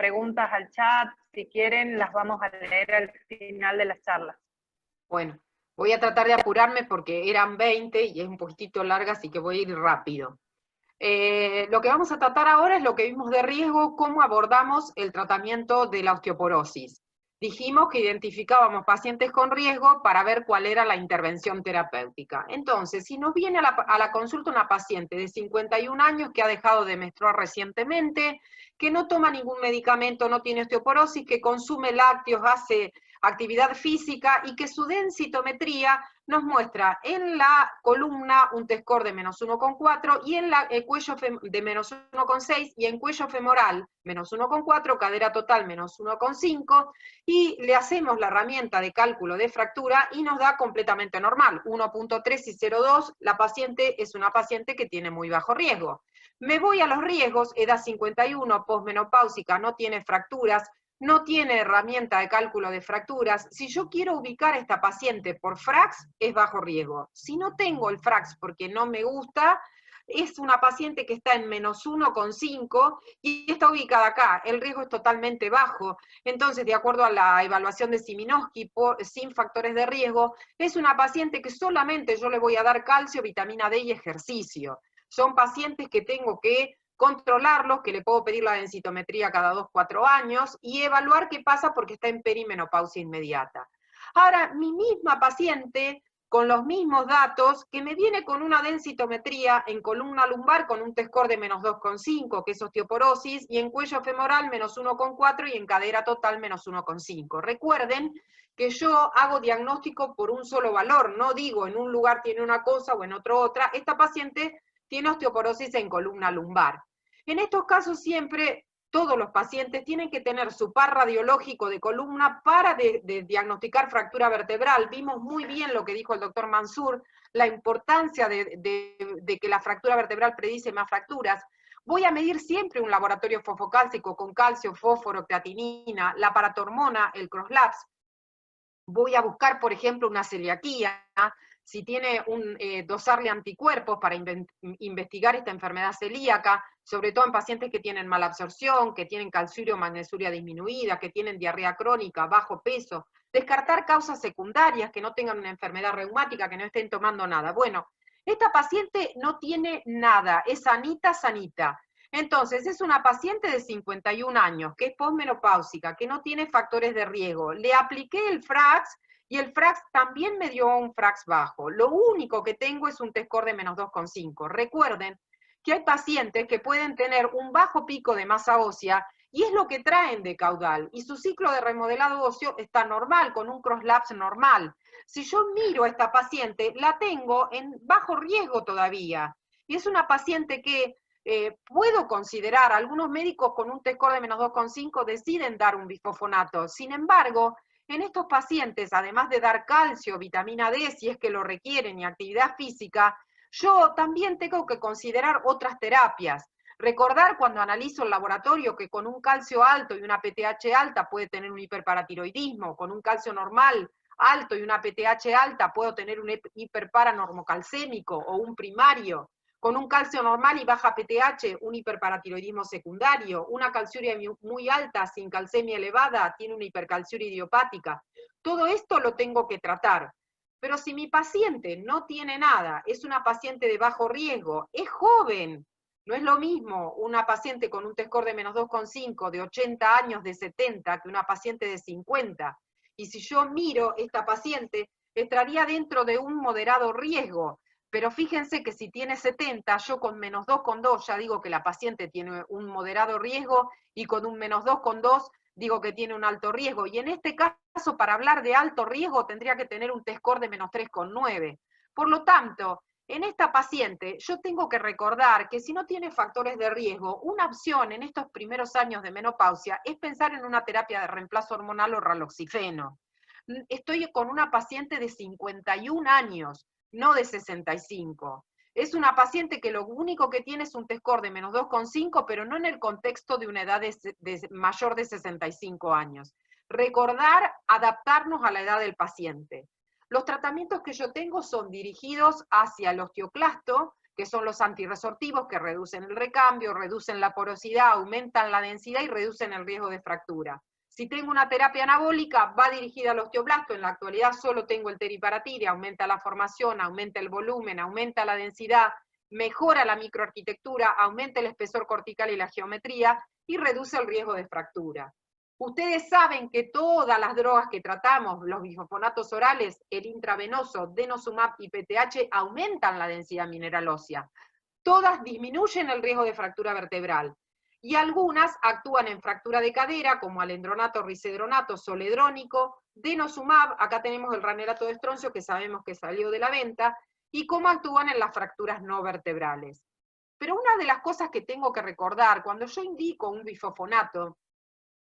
preguntas al chat, si quieren las vamos a leer al final de las charlas. Bueno, voy a tratar de apurarme porque eran 20 y es un poquitito larga, así que voy a ir rápido. Lo que vamos a tratar ahora es lo que vimos de riesgo, cómo abordamos el tratamiento de la osteoporosis. Dijimos que identificábamos pacientes con riesgo para ver cuál era la intervención terapéutica. Entonces, si nos viene a la consulta una paciente de 51 años que ha dejado de menstruar recientemente, que no toma ningún medicamento, no tiene osteoporosis, que consume lácteos, hace actividad física y que su densitometría nos muestra en la columna un T-score de menos 1,4 y en el cuello de menos 1,6 y en cuello femoral menos 1,4, cadera total menos 1,5 y le hacemos la herramienta de cálculo de fractura y nos da completamente normal, 1,3 y 0,2, la paciente es una paciente que tiene muy bajo riesgo. Me voy a los riesgos, edad 51, posmenopáusica, no tiene fracturas, no tiene herramienta de cálculo de fracturas. Si yo quiero ubicar a esta paciente por FRAX, es bajo riesgo. Si no tengo el FRAX porque no me gusta, es una paciente que está en menos 1,5 y está ubicada acá. El riesgo es totalmente bajo. Entonces, de acuerdo a la evaluación de Siminowski, sin factores de riesgo, es una paciente que solamente yo le voy a dar calcio, vitamina D y ejercicio. Son pacientes que tengo que controlarlos, que le puedo pedir la densitometría cada 2-4 años y evaluar qué pasa porque está en perimenopausia inmediata. Ahora, mi misma paciente, con los mismos datos, que me viene con una densitometría en columna lumbar con un T-score de menos 2,5, que es osteoporosis, y en cuello femoral menos 1,4 y en cadera total menos 1,5. Recuerden que yo hago diagnóstico por un solo valor, no digo en un lugar tiene una cosa o en otro otra. Esta paciente tiene osteoporosis en columna lumbar. En estos casos siempre todos los pacientes tienen que tener su par radiológico de columna para diagnosticar fractura vertebral. Vimos muy bien lo que dijo el doctor Mansur, la importancia de que la fractura vertebral predice más fracturas. Voy a medir siempre un laboratorio fosfocálcico con calcio, fósforo, creatinina, la paratormona, el CrossLabs. Voy a buscar, por ejemplo, una celiaquía, si tiene un dosarle anticuerpos para investigar esta enfermedad celíaca, sobre todo en pacientes que tienen mala absorción, que tienen calciuria o magnesuria disminuida, que tienen diarrea crónica, bajo peso, descartar causas secundarias, que no tengan una enfermedad reumática, que no estén tomando nada. Bueno, esta paciente no tiene nada, es sanita, sanita. Entonces, es una paciente de 51 años, que es posmenopáusica, que no tiene factores de riesgo. Le apliqué el FRAX, y el FRAX también me dio un FRAX bajo. Lo único que tengo es un T-score de menos 2,5. Recuerden que hay pacientes que pueden tener un bajo pico de masa ósea, y es lo que traen de caudal, y su ciclo de remodelado óseo está normal, con un CrossLabs normal. Si yo miro a esta paciente, la tengo en bajo riesgo todavía, y es una paciente que puedo considerar, algunos médicos con un T-score de menos 2,5 deciden dar un bifosfonato. Sin embargo, en estos pacientes, además de dar calcio, vitamina D, si es que lo requieren, y actividad física, yo también tengo que considerar otras terapias. Recordar cuando analizo el laboratorio que con un calcio alto y una PTH alta puede tener un hiperparatiroidismo, con un calcio normal alto y una PTH alta puedo tener un hiperparanormocalcémico o un primario. Con un calcio normal y baja PTH, un hiperparatiroidismo secundario, una calciuria muy alta sin calcemia elevada, tiene una hipercalciuria idiopática. Todo esto lo tengo que tratar. Pero si mi paciente no tiene nada, es una paciente de bajo riesgo, es joven, no es lo mismo una paciente con un T-score de menos 2,5, de 80 años, de 70, que una paciente de 50. Y si yo miro esta paciente, estaría dentro de un moderado riesgo. Pero fíjense que si tiene 70, yo con menos 2,2 ya digo que la paciente tiene un moderado riesgo, y con un menos 2,2 digo que tiene un alto riesgo. Y en este caso, para hablar de alto riesgo, tendría que tener un T-score de menos 3,9. Por lo tanto, en esta paciente yo tengo que recordar que si no tiene factores de riesgo, una opción en estos primeros años de menopausia es pensar en una terapia de reemplazo hormonal o raloxifeno. Estoy con una paciente de 51 años, no de 65. Es una paciente que lo único que tiene es un T-score de menos 2,5, pero no en el contexto de una edad de mayor de 65 años. Recordar, adaptarnos a la edad del paciente. Los tratamientos que yo tengo son dirigidos hacia el osteoclasto, que son los antirresortivos, que reducen el recambio, reducen la porosidad, aumentan la densidad y reducen el riesgo de fractura. Si tengo una terapia anabólica, va dirigida al osteoblasto. En la actualidad solo tengo el teriparatide, aumenta la formación, aumenta el volumen, aumenta la densidad, mejora la microarquitectura, aumenta el espesor cortical y la geometría, y reduce el riesgo de fractura. Ustedes saben que todas las drogas que tratamos, los bifosfonatos orales, el intravenoso, denosumab y PTH, aumentan la densidad mineral ósea. Todas disminuyen el riesgo de fractura vertebral. Y algunas actúan en fractura de cadera, como alendronato, risedronato, soledrónico, denosumab, acá tenemos el ranelato de estroncio, que sabemos que salió de la venta, y cómo actúan en las fracturas no vertebrales. Pero una de las cosas que tengo que recordar, cuando yo indico un bifosfonato,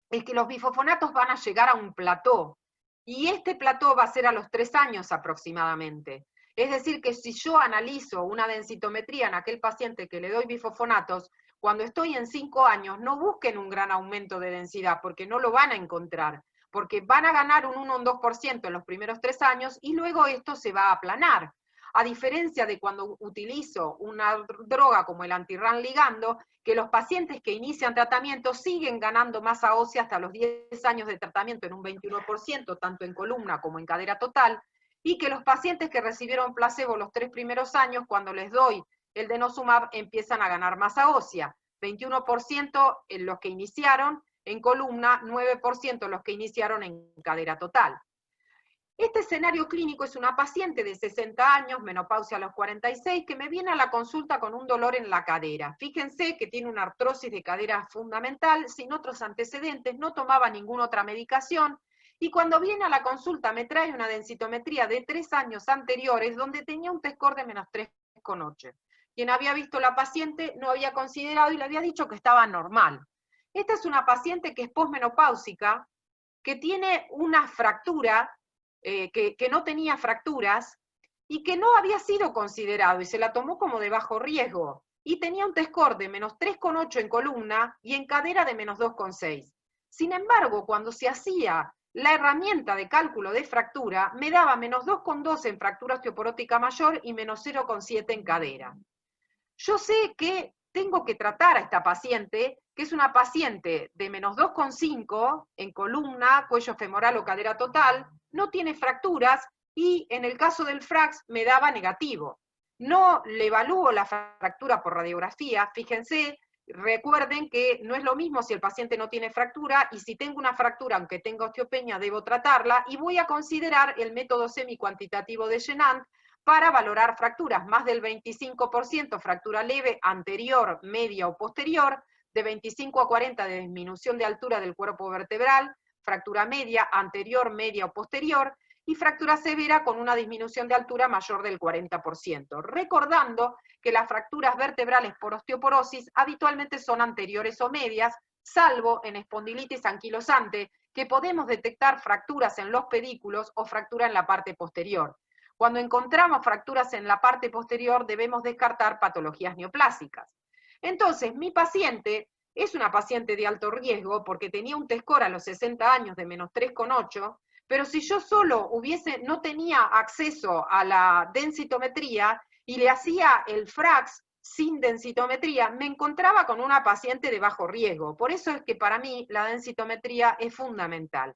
es que los bifosfonatos van a llegar a un plató, y este plató va a ser a los 3 años aproximadamente. Es decir, que si yo analizo una densitometría en aquel paciente que le doy bifosfonatos, cuando estoy en 5 años, no busquen un gran aumento de densidad, porque no lo van a encontrar, porque van a ganar un 1 o un 2% en los primeros 3 años, y luego esto se va a aplanar. A diferencia de cuando utilizo una droga como el anti-RAN ligando, que los pacientes que inician tratamiento siguen ganando masa ósea hasta los 10 años de tratamiento en un 21%, tanto en columna como en cadera total, y que los pacientes que recibieron placebo los 3 primeros años, cuando les doy el denosumab, empiezan a ganar masa ósea. 21% en los que iniciaron en columna, 9% los que iniciaron en cadera total. Este escenario clínico es una paciente de 60 años, menopausia a los 46, que me viene a la consulta con un dolor en la cadera. Fíjense que tiene una artrosis de cadera fundamental, sin otros antecedentes, no tomaba ninguna otra medicación, y cuando viene a la consulta me trae una densitometría de 3 años anteriores, donde tenía un T-score de menos 3,8. Quien había visto la paciente no había considerado y le había dicho que estaba normal. Esta es una paciente que es posmenopáusica, que tiene una fractura, que no tenía fracturas, y que no había sido considerado, y se la tomó como de bajo riesgo, y tenía un T-score de menos 3,8 en columna, y en cadera de menos 2,6. Sin embargo, cuando se hacía la herramienta de cálculo de fractura, me daba menos 2,2 en fractura osteoporótica mayor, y menos 0,7 en cadera. Yo sé que tengo que tratar a esta paciente, que es una paciente de menos 2,5 en columna, cuello femoral o cadera total, no tiene fracturas, y en el caso del FRAX me daba negativo. No le evalúo la fractura por radiografía, fíjense, recuerden que no es lo mismo si el paciente no tiene fractura, y si tengo una fractura, aunque tenga osteopenia, debo tratarla, y voy a considerar el método semicuantitativo de Shenant para valorar fracturas, más del 25% fractura leve, anterior, media o posterior, de 25 a 40 de disminución de altura del cuerpo vertebral, fractura media, anterior, media o posterior, y fractura severa con una disminución de altura mayor del 40%. Recordando que las fracturas vertebrales por osteoporosis habitualmente son anteriores o medias, salvo en espondilitis anquilosante, que podemos detectar fracturas en los pedículos o fractura en la parte posterior. Cuando encontramos fracturas en la parte posterior, debemos descartar patologías neoplásicas. Entonces, mi paciente es una paciente de alto riesgo porque tenía un T-score a los 60 años de menos 3,8, pero si yo solo no tenía acceso a la densitometría y le hacía el FRAX sin densitometría, me encontraba con una paciente de bajo riesgo. Por eso es que para mí la densitometría es fundamental.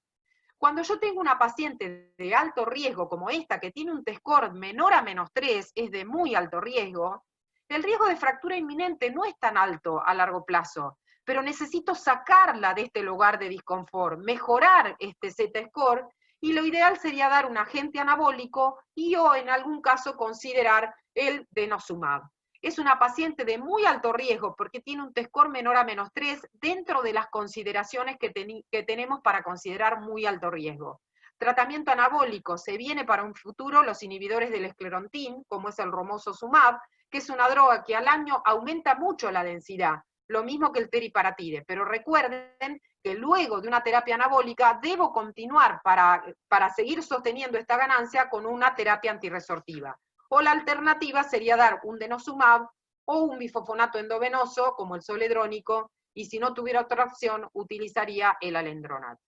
Cuando yo tengo una paciente de alto riesgo como esta, que tiene un T-score menor a menos 3, es de muy alto riesgo, el riesgo de fractura inminente no es tan alto a largo plazo, pero necesito sacarla de este lugar de disconfort, mejorar este Z-score, y lo ideal sería dar un agente anabólico y o en algún caso considerar el denosumab. Es una paciente de muy alto riesgo porque tiene un T-score menor a menos 3 dentro de las consideraciones que tenemos para considerar muy alto riesgo. Tratamiento anabólico, se viene para un futuro los inhibidores del esclerontín, como es el romosozumab, que es una droga que al año aumenta mucho la densidad, lo mismo que el teriparatide, pero recuerden que luego de una terapia anabólica debo continuar para seguir sosteniendo esta ganancia con una terapia antirresortiva. O la alternativa sería dar un denosumab o un bifosfonato endovenoso, como el soledrónico, y si no tuviera otra opción, utilizaría el alendronato.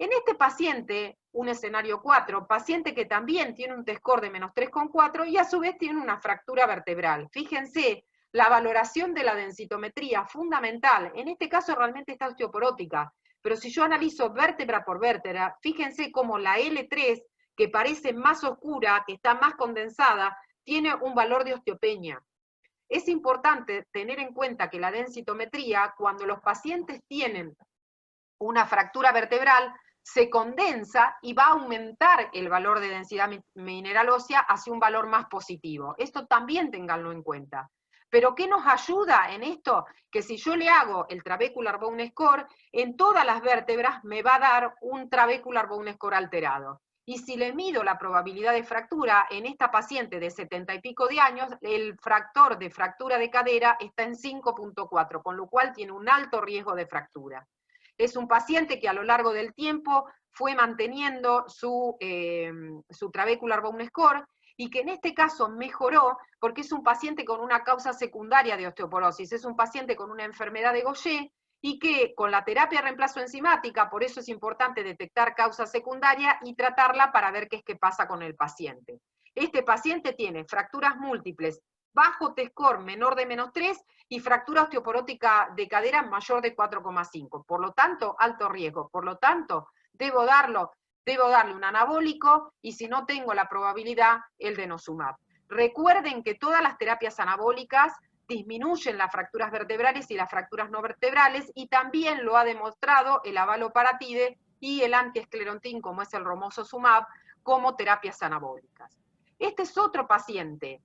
En este paciente, un escenario 4, paciente que también tiene un T-score de menos 3,4 y a su vez tiene una fractura vertebral. Fíjense, la valoración de la densitometría fundamental, en este caso realmente está osteoporótica, pero si yo analizo vértebra por vértebra, fíjense cómo la L3, que parece más oscura, que está más condensada, tiene un valor de osteopenia. Es importante tener en cuenta que la densitometría, cuando los pacientes tienen una fractura vertebral, se condensa y va a aumentar el valor de densidad mineral ósea hacia un valor más positivo. Esto también ténganlo en cuenta. Pero ¿qué nos ayuda en esto? Que si yo le hago el trabecular bone score, en todas las vértebras me va a dar un trabecular bone score alterado. Y si le mido la probabilidad de fractura en esta paciente de 70 y pico de años, el factor de fractura de cadera está en 5,4, con lo cual tiene un alto riesgo de fractura. Es un paciente que a lo largo del tiempo fue manteniendo su trabecular bone score y que en este caso mejoró porque es un paciente con una causa secundaria de osteoporosis, es un paciente con una enfermedad de Gaucher y que con la terapia de reemplazo enzimática, por eso es importante detectar causa secundaria y tratarla para ver qué es que pasa con el paciente. Este paciente tiene fracturas múltiples, bajo T-score menor de menos 3 y fractura osteoporótica de cadera mayor de 4,5. Por lo tanto, alto riesgo. Por lo tanto, debo darle un anabólico y si no tengo la probabilidad, el denosumab. Recuerden que todas las terapias anabólicas disminuyen las fracturas vertebrales y las fracturas no vertebrales y también lo ha demostrado el avaloparatide y el antiesclerontin, como es el romosozumab, como terapias anabólicas. Este es otro paciente.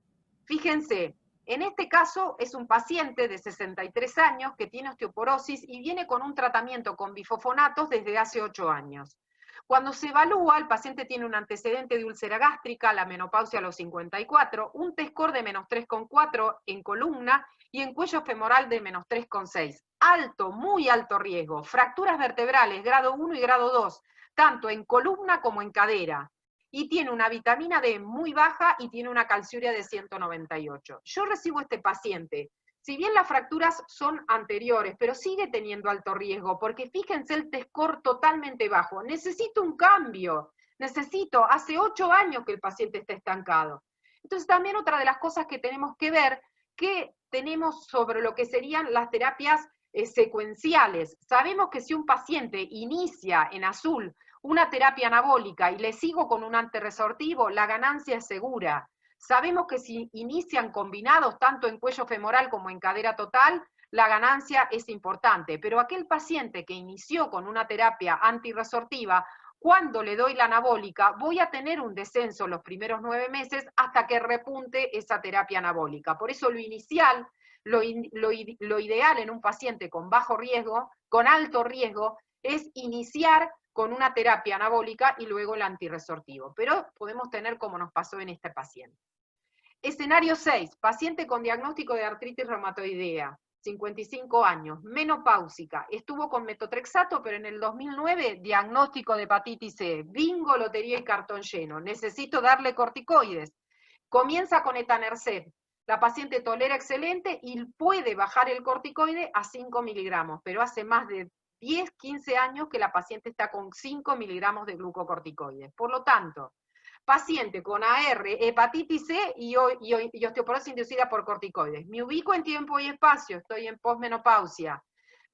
Fíjense, en este caso es un paciente de 63 años que tiene osteoporosis y viene con un tratamiento con bifosfonatos desde hace 8 años. Cuando se evalúa, el paciente tiene un antecedente de úlcera gástrica, la menopausia a los 54, un T-score de menos 3,4 en columna y en cuello femoral de menos 3,6. Alto, muy alto riesgo. Fracturas vertebrales, grado 1 y grado 2, tanto en columna como en cadera. Y tiene una vitamina D muy baja y tiene una calciuria de 198. Yo recibo este paciente. Si bien las fracturas son anteriores, pero sigue teniendo alto riesgo, porque fíjense el T-score totalmente bajo. Necesito un cambio, hace 8 años que el paciente está estancado. Entonces también otra de las cosas que tenemos que ver, que tenemos sobre lo que serían las terapias secuenciales. Sabemos que si un paciente inicia en azul una terapia anabólica y le sigo con un antirresortivo, la ganancia es segura. Sabemos que si inician combinados tanto en cuello femoral como en cadera total, la ganancia es importante, pero aquel paciente que inició con una terapia antirresortiva, cuando le doy la anabólica, voy a tener un descenso los primeros 9 meses hasta que repunte esa terapia anabólica. Por eso lo inicial, lo ideal en un paciente con bajo riesgo, con alto riesgo, es iniciar con una terapia anabólica y luego el antirresortivo. Pero podemos tener como nos pasó en este paciente. Escenario 6, paciente con diagnóstico de artritis reumatoidea, 55 años, menopáusica, estuvo con metotrexato, pero en el 2009 diagnóstico de hepatitis C, bingo, lotería y cartón lleno, necesito darle corticoides. Comienza con etanercept, la paciente tolera excelente y puede bajar el corticoide a 5 miligramos, pero hace más de 10, 15 años que la paciente está con 5 miligramos de glucocorticoides. Por lo tanto, paciente con AR, hepatitis C y osteoporosis inducida por corticoides. Me ubico en tiempo y espacio, estoy en posmenopausia.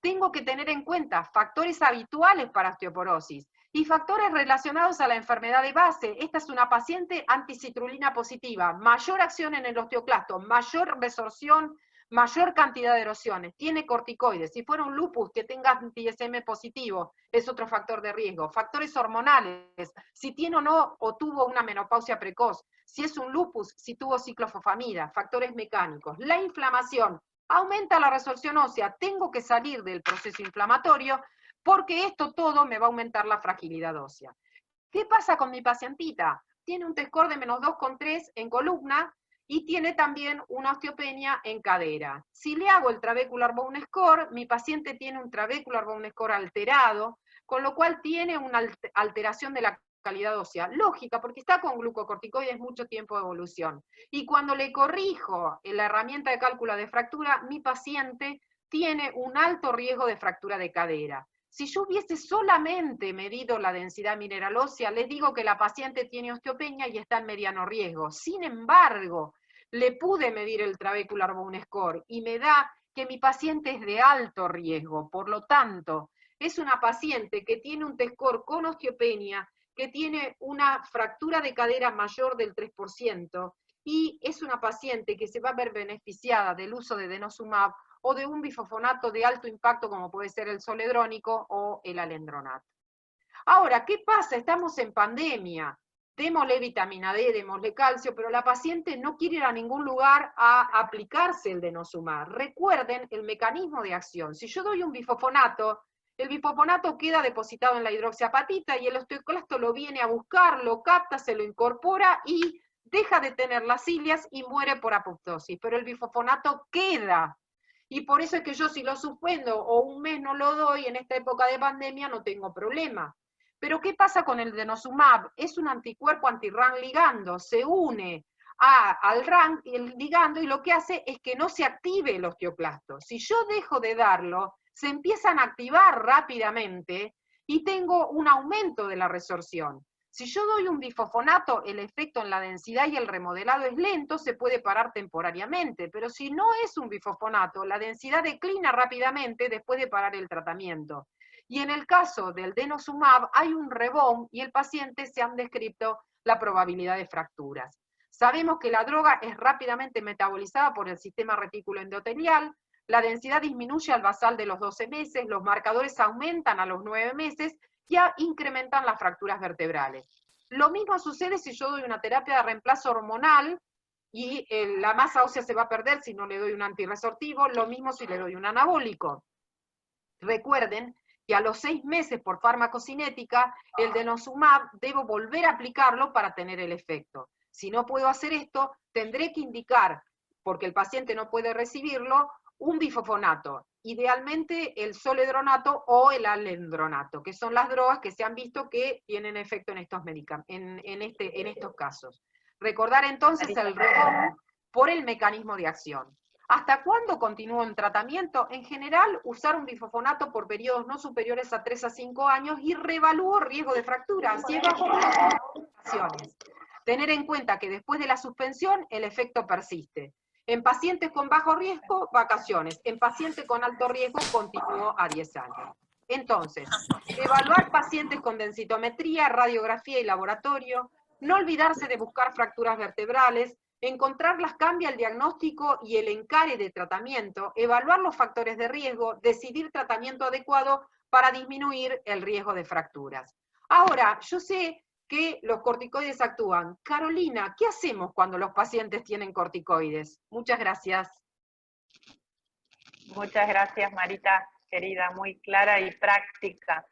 Tengo que tener en cuenta factores habituales para osteoporosis y factores relacionados a la enfermedad de base. Esta es una paciente anticitrulina positiva, mayor acción en el osteoclasto, mayor resorción, mayor cantidad de erosiones, tiene corticoides. Si fuera un lupus que tenga anti-SM positivo, es otro factor de riesgo. Factores hormonales, si tiene o no o tuvo una menopausia precoz. Si es un lupus, si tuvo ciclofosfamida. Factores mecánicos. La inflamación, aumenta la resorción ósea. Tengo que salir del proceso inflamatorio porque esto todo me va a aumentar la fragilidad ósea. ¿Qué pasa con mi pacientita? Tiene un T-score de menos 2,3 en columna, y tiene también una osteopenia en cadera. Si le hago el trabecular bone score, mi paciente tiene un trabecular bone score alterado, con lo cual tiene una alteración de la calidad ósea. Lógica, porque está con glucocorticoides mucho tiempo de evolución. Y cuando le corrijo la herramienta de cálculo de fractura, mi paciente tiene un alto riesgo de fractura de cadera. Si yo hubiese solamente medido la densidad mineral ósea, les digo que la paciente tiene osteopenia y está en mediano riesgo. Sin embargo, le pude medir el trabecular bone score y me da que mi paciente es de alto riesgo. Por lo tanto, es una paciente que tiene un T-score con osteopenia, que tiene una fractura de cadera mayor del 3%, y es una paciente que se va a ver beneficiada del uso de denosumab o de un bifosfonato de alto impacto como puede ser el zoledrónico o el alendronato. Ahora, ¿qué pasa? Estamos en pandemia, démosle vitamina D, démosle calcio, pero la paciente no quiere ir a ningún lugar a aplicarse el denosumab. Recuerden el mecanismo de acción. Si yo doy un bifosfonato, el bifosfonato queda depositado en la hidroxiapatita y el osteoclasto lo viene a buscar, lo capta, se lo incorpora y deja de tener las cilias y muere por apoptosis, pero el bifosfonato queda. Y por eso es que yo si lo suspendo o un mes no lo doy en esta época de pandemia no tengo problema. Pero ¿qué pasa con el denosumab? Es un anticuerpo anti-RAN ligando, se une al RAN y el ligando y lo que hace es que no se active el osteoclasto. Si yo dejo de darlo, se empiezan a activar rápidamente y tengo un aumento de la resorción. Si yo doy un bifosfonato, el efecto en la densidad y el remodelado es lento, se puede parar temporariamente, pero si no es un bifosfonato, la densidad declina rápidamente después de parar el tratamiento. Y en el caso del denosumab hay un rebón y el paciente se han descrito la probabilidad de fracturas. Sabemos que la droga es rápidamente metabolizada por el sistema retículo endotelial, la densidad disminuye al basal de los 12 meses, los marcadores aumentan a los 9 meses, ya incrementan las fracturas vertebrales. Lo mismo sucede si yo doy una terapia de reemplazo hormonal y la masa ósea se va a perder si no le doy un antirresortivo, lo mismo si le doy un anabólico. Recuerden que a los 6 meses por farmacocinética, el denosumab debo volver a aplicarlo para tener el efecto. Si no puedo hacer esto, tendré que indicar, porque el paciente no puede recibirlo, un bifosfonato, idealmente el zoledronato o el alendronato, que son las drogas que se han visto que tienen efecto en estos en estos casos. Recordar entonces el rebón por el mecanismo de acción. ¿Hasta cuándo continúo el tratamiento? En general, usar un bifosfonato por periodos no superiores a 3 a 5 años y reevalúo riesgo de fractura. Si es bajo riesgo, tener en cuenta que después de la suspensión el efecto persiste. En pacientes con bajo riesgo, vacaciones. En pacientes con alto riesgo, continúo a 10 años. Entonces, evaluar pacientes con densitometría, radiografía y laboratorio, no olvidarse de buscar fracturas vertebrales, encontrarlas cambia el diagnóstico y el encare de tratamiento, evaluar los factores de riesgo, decidir tratamiento adecuado para disminuir el riesgo de fracturas. Ahora, yo sé que los corticoides actúan. Carolina, ¿qué hacemos cuando los pacientes tienen corticoides? Muchas gracias. Muchas gracias, Marita, querida, muy clara y práctica.